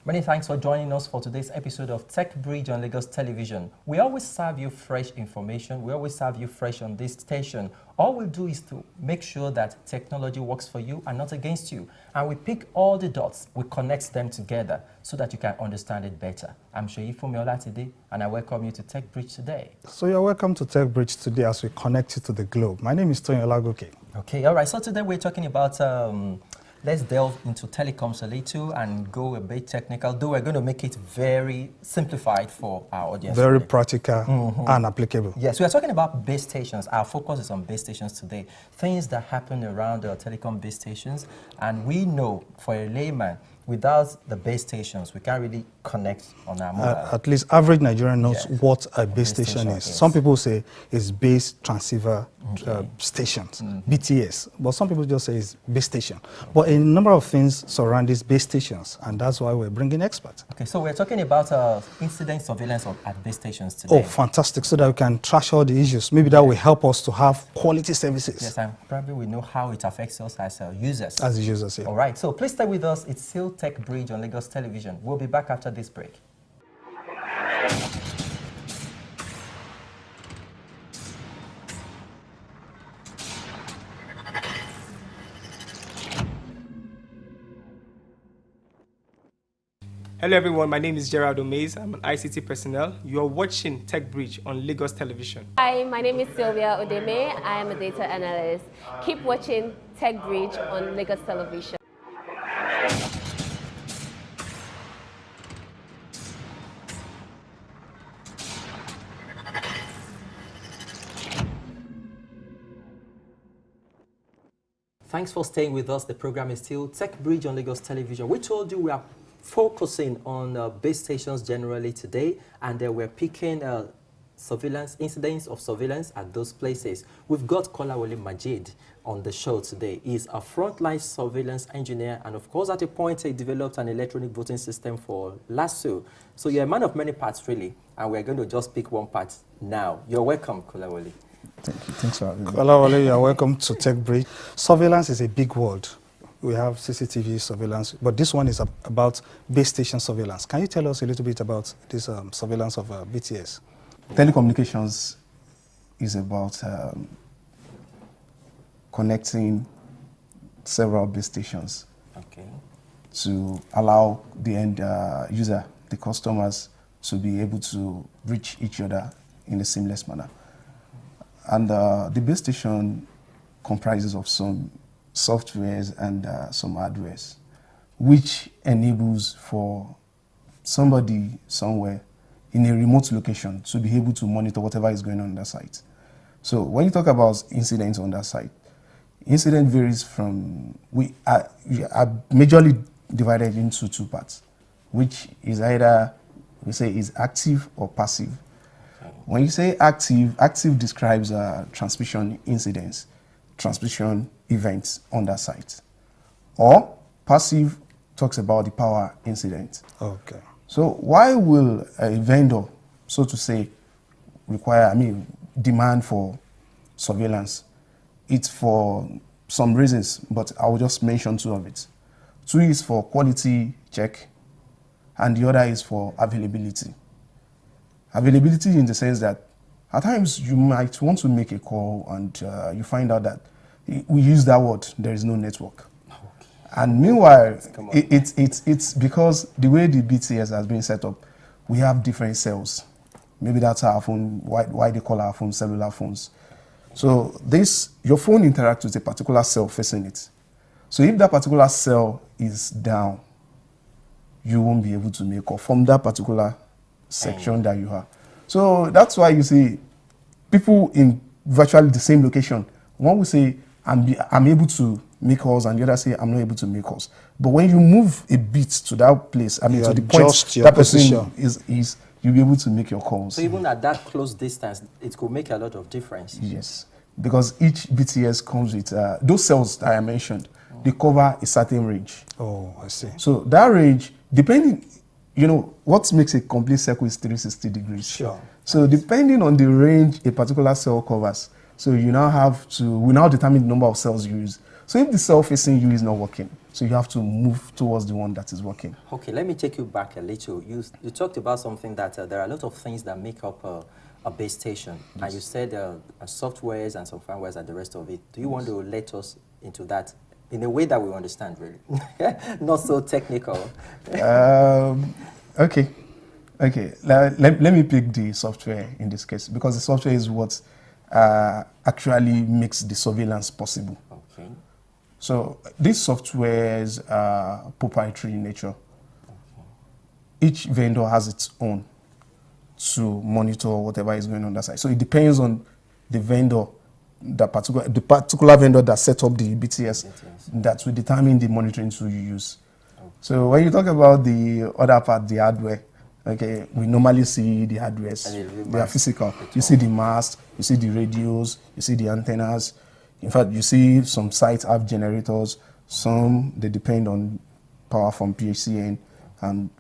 Many thanks for joining us for today's episode of Techbridge on Lagos Television. We always serve you fresh information. We always serve you fresh on this station. All we do is to make sure that technology works for you and not against you. And we pick all the dots, we connect them together so that you can understand it better. I'm Sheifumi Olatide, and I welcome you to Techbridge today. So you're welcome to Techbridge today as we connect you to the globe. My name is Tony Olagoke. Okay, all right. So today we're talking about let's delve into telecoms a little and go a bit technical, though we're going to make it very simplified for our audience. Very practical and applicable. Yes, we are talking about base stations. Our focus is on base stations today. Things that happen around the telecom base stations. And we know, for a layman, without the base stations, we can't really connect on our mobile. At least average Nigerian knows what a base station is. Yes. Some people say it's base transceiver stations, BTS, but some people just say it's base station. But a number of things surround these base stations, and that's why we're bringing experts. Okay, so we're talking about incident surveillance at base stations today. Oh, fantastic, so that we can trash all the issues. Maybe that will help us to have quality services. Yes, and probably we know how it affects us as users. As the users, yeah. All right, so please stay with us. It's still Techbridge on Lagos Television. We'll be back after this break. Hello everyone, my name is Gerald Omaze. I'm an ICT personnel. You're watching Techbridge on Lagos Television. Hi, my name is Sylvia Odeme. I am a data analyst. Keep watching Techbridge on Lagos Television. Thanks for staying with us. The program is still Techbridge on Lagos Television. We told you we are focusing on base stations generally today, and we're picking surveillance, incidents of surveillance at those places. We've got Kolawole Majid on the show today. He's a frontline surveillance engineer, and of course, at a point, he developed an electronic voting system for LASSO. So you're a man of many parts, really, and we're going to just pick one part now. You're welcome, Kolawole. Thank you. Thanks for having me. Kolawole, you're welcome to Techbridge. Surveillance is a big word. We have CCTV surveillance, but this one is about base station surveillance. Can you tell us a little bit about this surveillance of BTS? Telecommunications is about connecting several base stations to allow the end user, the customers, to be able to reach each other in a seamless manner. And the base station comprises of some softwares and some hardwares, which enables for somebody somewhere in a remote location to be able to monitor whatever is going on that site. So when you talk about incidents on that site, incident varies from, we are majorly divided into two parts, which is either, we say, is active or passive. When you say active, active describes transmission incidents, transmission events on that site. Or passive talks about the power incident. Okay. So why will a vendor, so to say, demand for surveillance? It's for some reasons, but I will just mention two of it. Two is for quality check, and the other is for availability. Availability in the sense that at times you might want to make a call and you find out that we use that word, there is no network. Okay. And meanwhile, it's because the way the BTS has been set up, we have different cells. Maybe that's our phone, why they call our phones cellular phones. So your phone interacts with a particular cell facing it. So if that particular cell is down, you won't be able to make call from that particular section that you have. So that's why you see people in virtually the same location. One will say, I'm able to make calls, and the other say, I'm not able to make calls. But when you move a bit to that place, I mean, You to the point adjust your that person position. is, you'll be able to make your calls. So even at that close distance, it could make a lot of difference. Yes, because each BTS comes with those cells that I mentioned. They cover a certain range. Oh, I see. So that range, depending, what makes a complete circle is 360 degrees. Sure. So depending on the range a particular cell covers, so we now determine the number of cells you use. So if the cell facing you is not working, so you have to move towards the one that is working. Okay, let me take you back a little. You talked about something that there are a lot of things that make up a base station. Yes. And you said softwares and some firmwares and the rest of it. Do you want to let us into that in a way that we understand, really? Not so technical. Okay. Let me pick the software in this case, because the software is what actually makes the surveillance possible. Okay. So these softwares are proprietary in nature. Okay. Each vendor has its own to monitor whatever is going on that side. So it depends on the vendor, the particular vendor that set up the BTS, that will determine the monitoring tool you use. Okay. So when you talk about the other part, the hardware, okay, we normally see the hardwares. They are physical. You see the mast, you see the radios, you see the antennas. In fact, you see some sites have generators. Some, they depend on power from PHCN and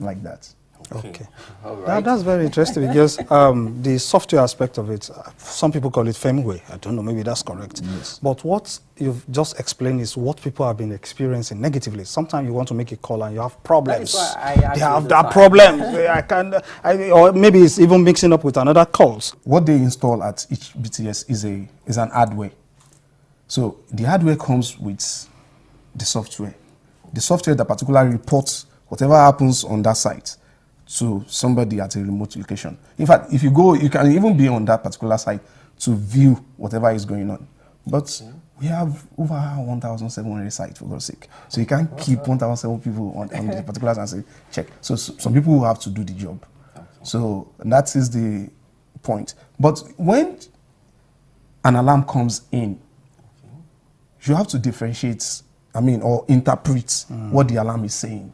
like that. Okay. All right. That's very interesting because the software aspect of it, some people call it firmware. I don't know, maybe that's correct. Yes. But what you've just explained is what people have been experiencing negatively. Sometimes you want to make a call and you have problems. That is why I they have that problem. Or maybe it's even mixing up with another calls. What they install at each BTS is an hardware. So the hardware comes with the software. The software that particularly reports whatever happens on that site to somebody at a remote location. In fact, if you go, you can even be on that particular site to view whatever is going on. But we have over 1,700 sites, for God's sake. So you can't keep 1,700 people on the particular site and say, check. So some people will have to do the job. Okay. So that is the point. But when an alarm comes in, you have to differentiate, or interpret what the alarm is saying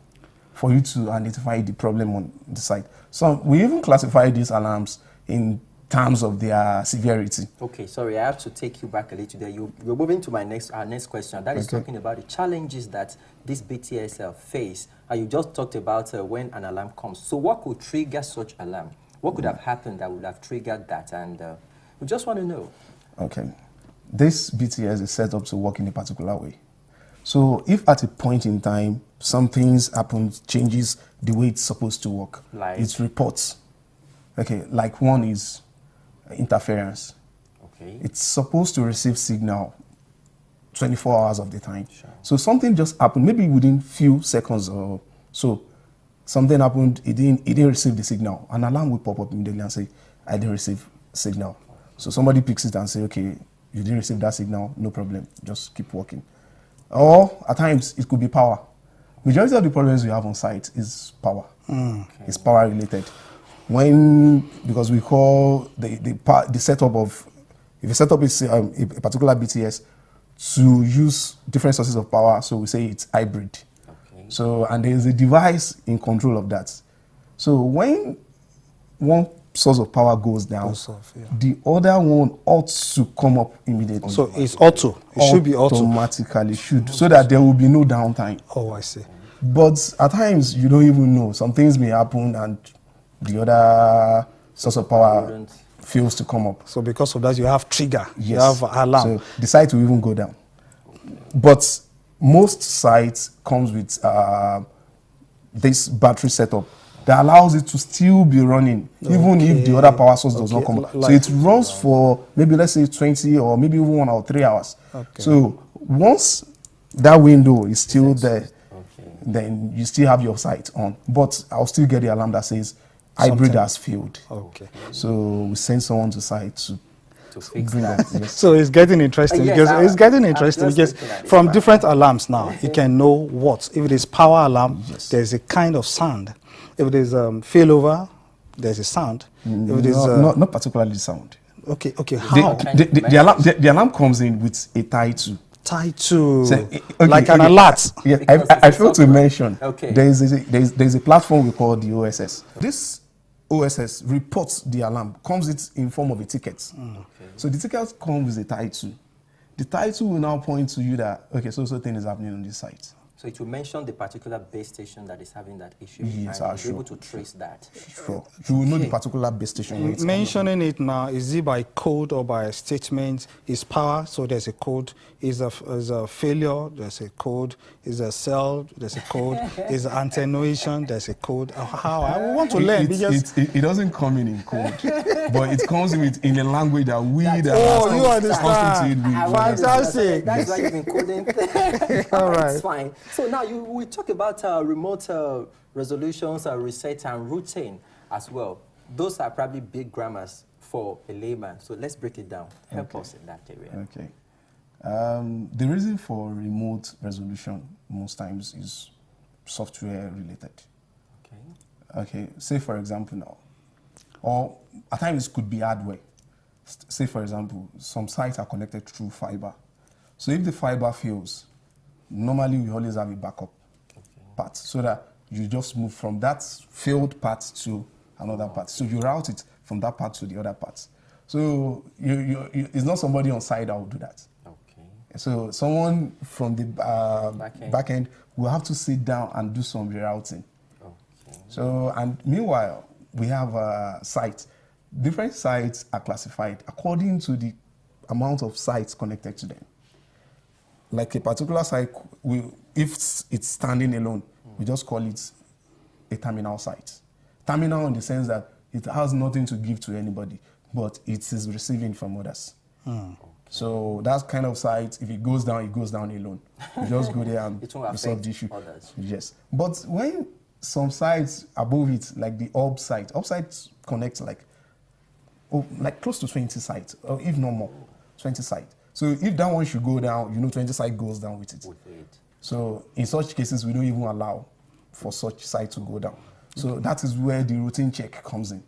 for you to identify the problem on the site. So we even classify these alarms in terms of their severity. Okay, sorry, I have to take you back a little there. You're moving to our next question. That is talking about the challenges that this BTS face. You just talked about when an alarm comes. So what could trigger such alarm? What could have happened that would have triggered that? And we just want to know. Okay. This BTS is set up to work in a particular way. So if at a point in time, something's happened, changes the way it's supposed to work, like? It reports. Okay, like one is interference. Okay. It's supposed to receive signal 24 hours of the time. Sure. So something just happened, maybe within few seconds or so, something happened, it didn't receive the signal. An alarm will pop up immediately and say, I didn't receive signal. So somebody picks it and say, okay, you didn't receive that signal, no problem, just keep working. Or at times it could be power. Majority of the problems we have on site is power. Okay. It's power related. Because we call the setup of, if you set up a particular BTS to use different sources of power, so we say it's hybrid. Okay. So, and there is a device in control of that. So when one source of power goes down, the other one ought to come up immediately. So it's auto. It should be auto. Automatically should, so that there will be no downtime. Oh, I see. But at times you don't even know. Some things may happen and the other source of power fails to come up. So because of that, you have trigger. Yes. You have alarm. So the site will even go down. But most sites comes with this battery setup that allows it to still be running, even if the other power source does not come up. So it runs for maybe, let's say, 20 or maybe even 1 or 3 hours. Okay. So once that window is still there, then you still have your site on. But I'll still get the alarm that says hybrid has failed. Okay. So we send someone to site to fix that. Yes. So it's getting interesting because from different alarms now, you can know what. If it is power alarm, there's a kind of sound. If it is failover, there's a sound. If it is not particularly sound. Okay, how? The alarm comes in with a title. Title, So, like an alert. Yeah, I failed to mention. Okay. There's a platform we call the OSS. This OSS reports the alarm, comes it in form of a ticket. Okay. So the ticket comes with a title. The title will now point to you that, okay, so thing is happening on this site. So it will mention the particular base station that is having that issue. Yes, and sure. Be able to trace that. Sure. You will know the particular base station. Mentioning it now, is it by code or by statement? Is power, so there's a code. Is a failure, there's a code. Is a cell, there's a code. Is attenuation, there's a code. How? I want to learn. It doesn't come in code, but it comes in a language that we you understand. Fantastic. That's why you've been coding. All right. It's fine. So now we talk about remote resolutions, reset and routing as well. Those are probably big grammars for a layman. So let's break it down. Help us in that area. Okay. The reason for remote resolution most times is software related. Okay. Okay. Say for example now, or at times it could be hardware. Say for example, some sites are connected through fiber. So if the fiber fails, normally we always have a backup part so that you just move from that failed part to another part. So you route it from that part to the other part. So it's not somebody on site that will do that. Okay. So someone from the back end will have to sit down and do some rerouting. Okay. So, and meanwhile, we have sites. Different sites are classified according to the amount of sites connected to them. Like a particular site, if it's standing alone, we just call it a terminal site. Terminal in the sense that it has nothing to give to anybody, but it is receiving from others. Okay. So that kind of site, if it goes down alone. You just go there and resolve the issue. Others. Yes. But when some sites above it, like the hub sites connect like close to 20 sites, or if not more, 20 sites. So if that one should go down, 20 site goes down with it. So in such cases, we don't even allow for such site to go down. So that is where the routine check comes in.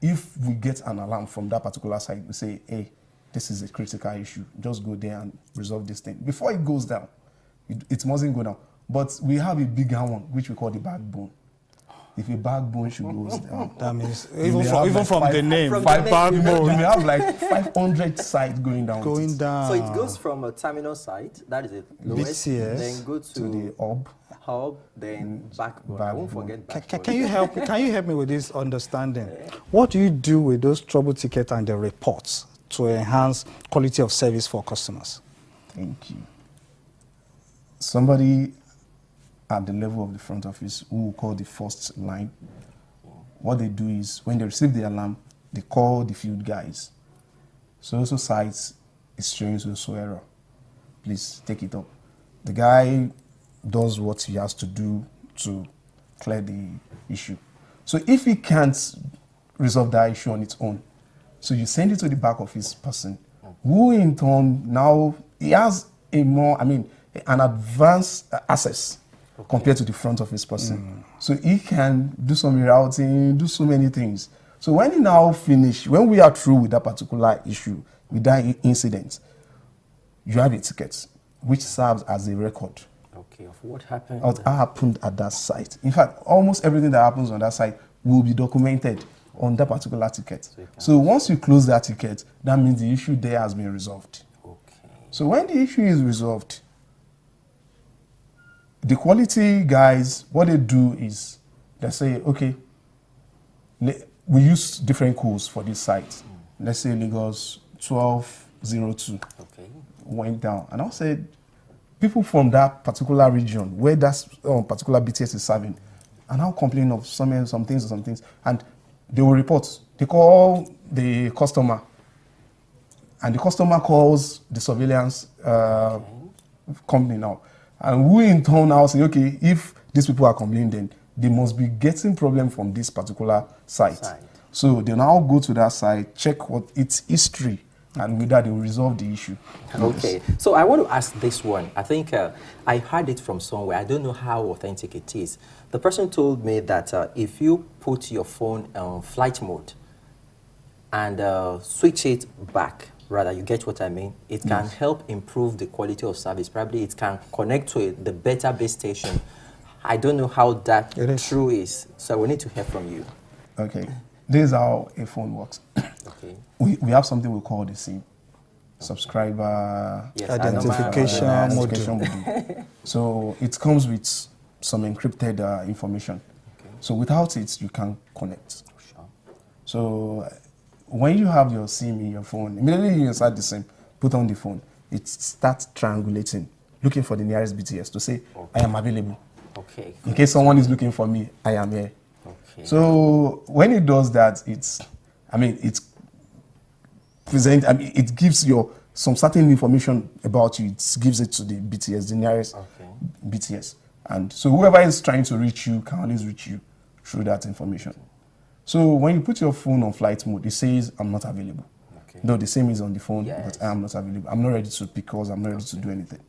If we get an alarm from that particular site, we say, hey, this is a critical issue. Just go there and resolve this thing. Before it goes down, it mustn't go down. But we have a bigger one, which we call the backbone. If a backbone should go down, that means even from the name, backbone. You may have like 500 sites going down. So it goes from a terminal site, that is the lowest, then go to the hub, then backbone. I won't forget backbone. Can you help me with this understanding? What do you do with those trouble tickets and the reports to enhance quality of service for customers? Thank you. Somebody at the level of the front office, who we call the first line, what they do is when they receive the alarm, they call the field guys. So sites is showing so error. Please take it up. The guy does what he has to do to clear the issue. So if he can't resolve that issue on its own, so you send it to the back office person, who in turn now he has an advanced access compared to the front office person. So he can do some rerouting, do so many things. So when he now finish, when we are through with that particular issue, with that incident, you have a ticket, which serves as a record. Okay, of what happened? What happened at that site. In fact, almost everything that happens on that site will be documented on that particular ticket. So once you close that ticket, that means the issue there has been resolved. Okay. So when the issue is resolved, the quality guys, what they do is they say, okay, we use different codes for this site. Let's say Lagos 1202 went down. And I said, people from that particular region where that particular BTS is serving are now complaining of some things. And they will report. They call the customer. And the customer calls the surveillance company now. And we in turn now say, okay, if these people are complaining, then they must be getting problem from this particular site. So they now go to that site, check what its history, and with that they will resolve the issue. Okay, so I want to ask this one. I think I heard it from somewhere. I don't know how authentic it is. The person told me that if you put your phone on flight mode, and switch it back, rather, you get what I mean? It can help improve the quality of service. Probably it can connect to the better base station. I don't know how that true is, so we need to hear from you. Okay, this is how a phone works. Okay. We have something we call the SIM, subscriber identification module. So it comes with some encrypted information. Okay. So without it, you can connect. Sure. So when you have your SIM in your phone, immediately you insert the SIM, put on the phone, it starts triangulating, looking for the nearest BTS to say, I am available. Okay. In case someone is looking for me, I am here. Okay. So when it does that, it gives some certain information about you. It gives it to the BTS, the nearest BTS. And so whoever is trying to reach you can always reach you through that information. So when you put your phone on flight mode, it says, I'm not available. Okay. Though the same is on the phone, but I am not available. I'm not ready to pick calls. I'm not ready to do anything.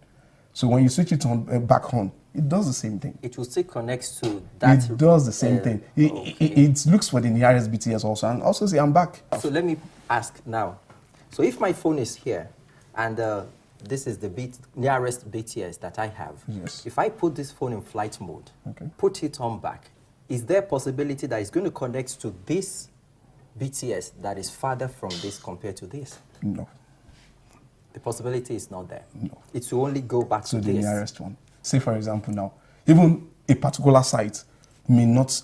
So when you switch it on back on, it does the same thing. It will still connect to that. It does the same thing. It looks for the nearest BTS also, and also say, I'm back. So let me ask now. So if my phone is here, and this is the nearest BTS that I have. Yes. If I put this phone in flight mode, put it on back, is there a possibility that it's going to connect to this BTS that is farther from this compared to this? No. The possibility is not there. No. It will only go back to the this. nearest one. Say for example now, even a particular site may not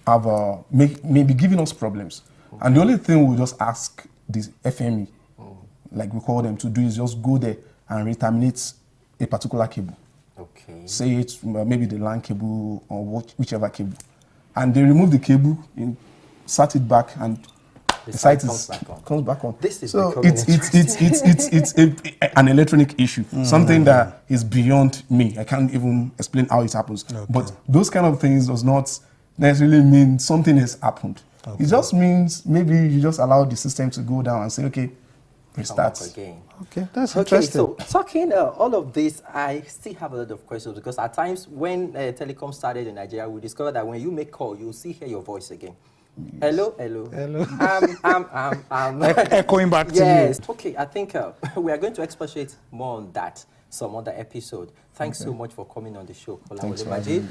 have may be giving us problems. And the only thing we'll just ask this FME, like we call them, to do is just go there and re-terminate a particular cable. Okay. Say it's maybe the LAN cable or whichever cable. And they remove the cable, insert it back, and the site comes back on. This is so it's an electronic issue, something that is beyond me. I can't even explain how it happens. Okay. But those kind of things does not necessarily mean something has happened. Okay. It just means maybe you just allow the system to go down and say, okay, restart again. Okay, that's interesting. So talking all of this, I still have a lot of questions because at times when telecom started in Nigeria, we discovered that when you make call, you'll see hear your voice again. Yes. Hello. I'm echoing back to you. Yes. Okay, I think we are going to expatiate more on that some other episode. Thanks so much for coming on the show, Majid,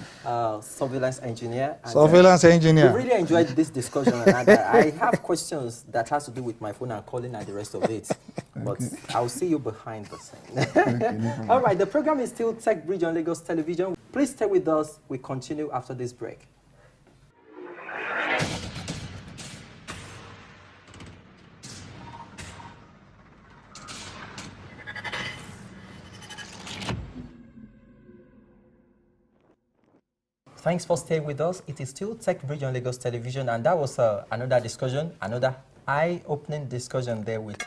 surveillance engineer. And, we really enjoyed this discussion, and I have questions that has to do with my phone and calling and the rest of it. But I'll see you behind the scene. All right, the program is still Techbridge on Lagos Television. Please stay with us. We continue after this break. Thanks for staying with us. It is still Techbridge on Lagos Television, and that was another discussion, another eye-opening discussion there with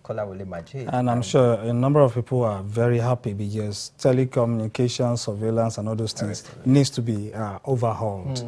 Kolawole Majid. And I'm sure a number of people are very happy because telecommunications, surveillance, and all those things needs to be overhauled.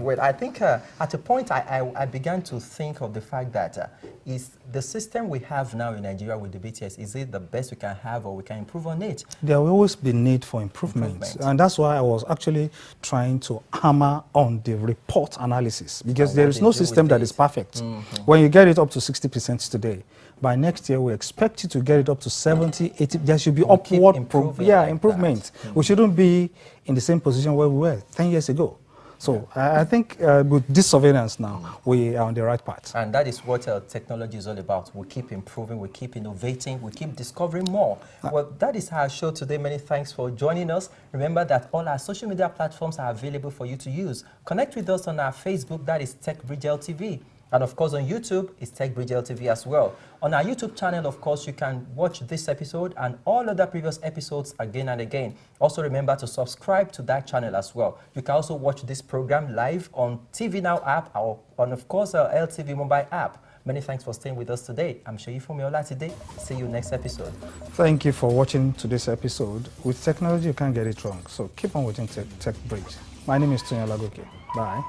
Well, I think at a point I began to think of the fact that is the system we have now in Nigeria with the BTS, is it the best we can have or we can improve on it? There will always be need for improvement. And that's why I was actually trying to hammer on the report analysis because there is no system that is perfect. When you get it up to 60% today, by next year, we expect you to get it up to 70, 80. There should be upward improvement. We shouldn't be in the same position where we were 10 years ago. So I think with this surveillance now, we are on the right path. And that is what technology is all about. We keep improving, we keep innovating, we keep discovering more. Well, that is our show today. Many thanks for joining us. Remember that all our social media platforms are available for you to use. Connect with us on our Facebook, that is Techbridge LTV. And of course on YouTube, it's Techbridge LTV as well. On our YouTube channel, of course, you can watch this episode and all other previous episodes again and again. Also remember to subscribe to that channel as well. You can also watch this program live on TV Now app or on, of course, our LTV mobile app. Many thanks for staying with us today. I'm Sheyi Fumiola today. See you next episode. Thank you for watching today's episode. With technology, you can't get it wrong. So keep on watching Techbridge. My name is Tunya Lagoke. Bye.